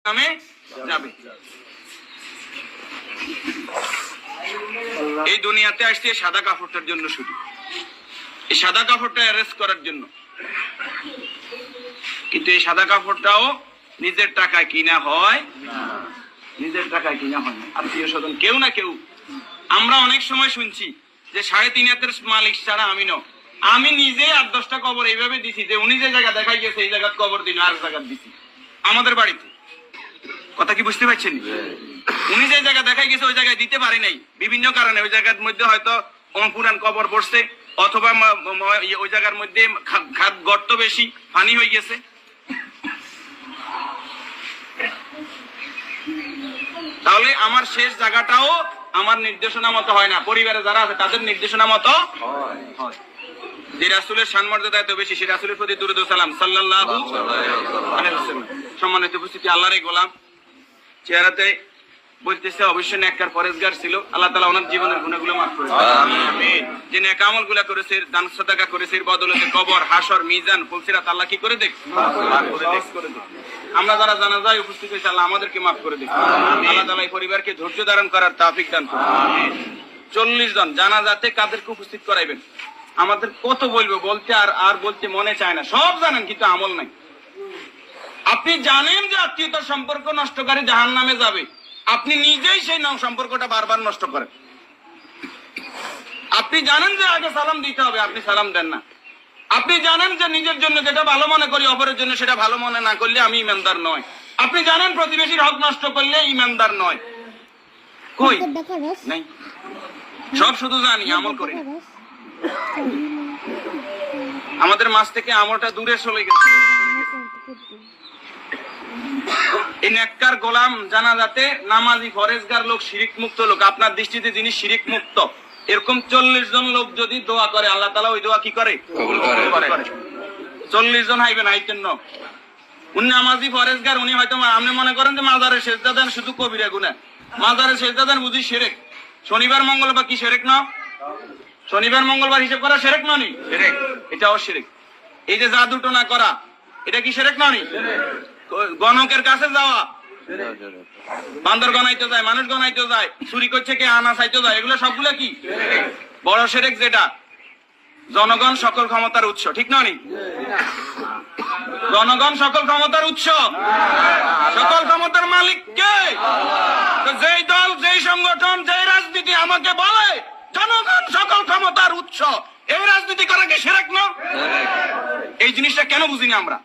নামে যাবে। এই দুনিয়াতে আসছে সাদা কাপড়টার জন্য, শুধু এই সাদা কাপড়টা অ্যারেস্ট করার জন্য। কিন্তু এই সাদা কাপড়টাও নিজের টাকায় কিনা হয় না, নিজের টাকায় কিনা হয় না, আত্মীয় স্বজন কেউ না কেউ। আমরা অনেক সময় শুনছি যে 3.5 হাতের মালিক ছাড়া আমি ন, আমি নিজে 8-10টা কবর এইভাবে দিছি যে উনি যে জায়গা দেখাই গেছে এই জায়গা কবর দিন আর জায়গা দিছি আমাদের বাড়িতে। কথা কি বুঝতে পারছেন? উনি যে জায়গা দেখাই গেছে ওই জায়গায় দিতে পারি নাই বিভিন্ন কারণে। ওই জায়গার মধ্যে হয়তো পুরান কবর পড়ছে, অথবা ওই জায়গার মধ্যে খাদ গর্ত বেশি, পানি হয়ে গেছে। তাহলে আমার শেষ জায়গাটাও আমার নির্দেশনা মতো হয় না, পরিবারে যারা আছে তাদের নির্দেশনা মতো হয়। যে রাসূলের সম্মানমর্যাদা এত বেশি, সেই রাসূলের প্রতি দুরূদ ও সালাম সাল্লাল্লাহু আলাইহি ওয়াসাল্লাম। সম্মানিত উপস্থিতি, আল্লাহর এই গোলাম চেহারাতে বলতেছে অবশ্যই নেককার পরেজগার ছিল। আল্লাহ তাআলা ওনার জীবনের গুনাহগুলো মাফ করে দেন, আমিন। যে নেক আমলগুলো করেছে, দান সাদাকা করেছে, এর বদৌলতে কবর, হাসর, মিজান, ফুলসিরাত আল্লাহ কি করে দেখ, মাফ করে দেখ। আমরা যারা জানাজায় উপস্থিত হয়েছি আল্লাহ আমাদেরকে মাফ করে দেখ, আল্লাহ তাআলা এই পরিবারকে ধৈর্য ধারণ করার তৌফিক দান করুন, আমিন। 40 জন জানাজাতে কাদেরকে উপস্থিত করাইবেন? আমাদের কত বলবো, বলতে আর বলতে মনে চায় না। সব জানেন কিন্তু আমল নাই। আপনি জানেন যে আত্মীয়তার সম্পর্ক নষ্টকারী জাহান্নামে যাবে, আপনি নিজেই সেই সম্পর্কটা বারবার নষ্ট করেন। আপনি জানেন যে আগে সালাম দিতে হবে, আপনি সালাম দেন না। আপনি জানেন যে নিজের জন্য যেটা ভালো মনে করি অপরের জন্য সেটা ভালো মনে না করলে আমি ইমানদার নয়। আপনি জানেন প্রতিবেশীর হক নষ্ট করলে ইমানদার নয়। কই নাই, সব শুধু জানি, আমল করি না। আমাদের মাঝ থেকে আমলটা দূরে চলে গেছে। এই নেককার গোলাম জানাজাতে নামাজি ফরেজগার লোক, শিরিক মুক্ত লোক, আপনার দৃষ্টিতে যিনি শিরিক মুক্ত, এরকম 40 জন লোক যদি দোয়া করে আল্লাহ তাআলা ওই দোয়া কি করে? কবুল করে। 40 জন হাইবেন আইতেন না, উনি নামাজি ফরেজগার। উনি হয়তো আপনি মনে করেন যে মাজারে সেজদা দেন শুধু কবিরা গুনাহ, মাজারে সেজদা দেন বুঝি শিরক। শনিবার মঙ্গলবার কি শিরক না? শনিবার মঙ্গলবার হিসাব করা শিরক নয়? শিরক, এটাও শিরক। এই যে জাদু টোনা করা, এটা কি শিরক নয়? গণকের কাছে যাওয়া, বান্দর গনাইতে যায়, মানুষ গনাইতে যায়, চুরি করছে কে, আনা চাইতে যায়, এগুলো সবগুলো কি বড় শিরক। যেটা জনগণ সকল ক্ষমতার উৎস, ঠিক নয়? জনগণ সকল ক্ষমতার উৎস, সকল ক্ষমতার মালিক কে? যেই দল, যেই সংগঠন, যেই রাজনীতি আমাকে বলে জনগণ সকল ক্ষমতার উৎস, এই রাজনীতি করা কি শিরক না? এই জিনিসটা কেন বুঝিনি আমরা?